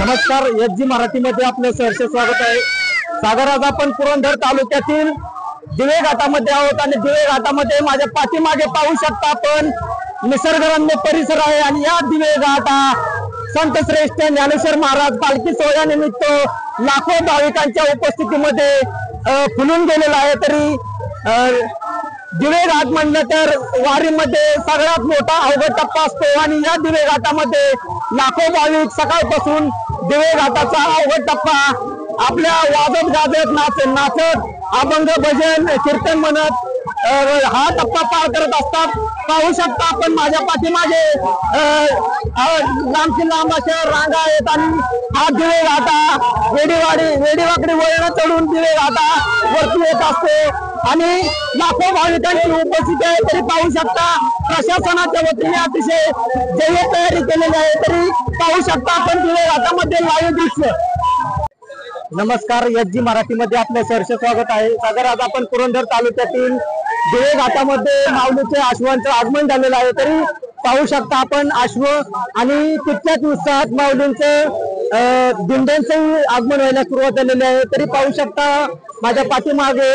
नमस्कार, एच मराठीमध्ये आपलं सहर्ष स्वागत आहे। सागर, आज आपण पुरंदर तालुक्यातील दिवे घाटामध्ये आहोत आणि दिवे घाटामध्ये माझ्या पाठीमागे पाहू शकता आपण निसर्गरम्य परिसर आहे आणि या दिवे घाट संत श्रेष्ठ ज्ञानेश्वर महाराज पालखी सोहळ्यानिमित्त लाखो भाविकांच्या उपस्थितीमध्ये फुलून गेलेला आहे। तरी दिवे घाट म्हणलं तर वारीमध्ये सगळ्यात मोठा अवघड टप्पा असतो आणि या दिवे घाटामध्ये लाखो भाविक सकाळपासून दिवे घाटाचा अवघड टप्पा आपल्या वाजत गाजत नाचत अभंग भजन कीर्तन म्हणत हा टप्पा पार करत असतात। पाहू शकता आपण माझ्या पाठीमागे लांबची लांब अशा रांगा आहेत आणि हा दिवे घाटा वेडीवाकडी वळण चढून दिवे घाटा वरती येत असते आणि लाखो भाविकांची उपस्थिती आहे। तरी पाहू शकता प्रशासनाच्या वतीने अतिशय जय्यत तयारी केलेली आहे। तरी पाहू शकता आपण दिवे घाटामध्ये लाईव्ह दृश्य। नमस्कार, एच मराठीमध्ये आपलं सहर्ष स्वागत आहे। सागर, आज आपण पुरंदर तालुक्यातील दिवे घाटामध्ये माऊलीचे अश्वांचं आगमन झालेलं आहे। तरी पाहू शकता आपण अश्व आणि तितक्याच उत्साहात माऊलींचं दिंड्यांचंही आगमन व्हायला सुरुवात झालेली आहे। तरी पाहू शकता माझ्या पाठीमागे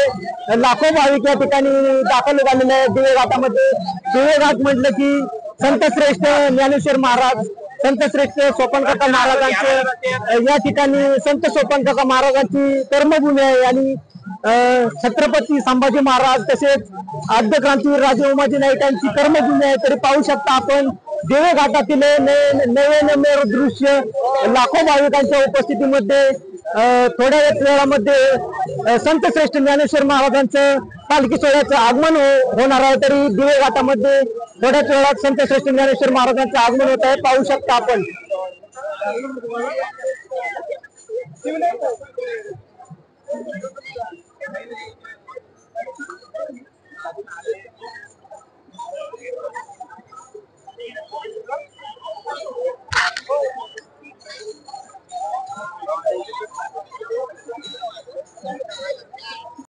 लाखो भाविक या ठिकाणी दाखल झालेले आहेत दिवे घाटामध्ये। दिवे घाट म्हटलं की संत श्रेष्ठ ज्ञानेश्वर महाराज, संत श्रेष्ठ सोपानकाका महाराजांचे या ठिकाणी संत सोपानकाका महाराजांची कर्मभूमी आहे आणि छत्रपती संभाजी महाराज तसेच आद्य क्रांतीवीर राजे उमाजी नाईक यांची कर्मभूमी आहे। तरी पाहू शकता आपण दिवे घाटातील नवे दृश्य लाखो भाविकांच्या उपस्थितीमध्ये थोड्या वेळामध्ये संत श्रेष्ठ ज्ञानेश्वर महाराजांचं पालखी सोहळ्याचं आगमन होणार आहे। तरी दिवे घाटामध्ये थोड्याच वेळात संत श्रेष्ठ ज्ञानेश्वर महाराजांचं आगमन होत आहे। पाहू शकता आपण।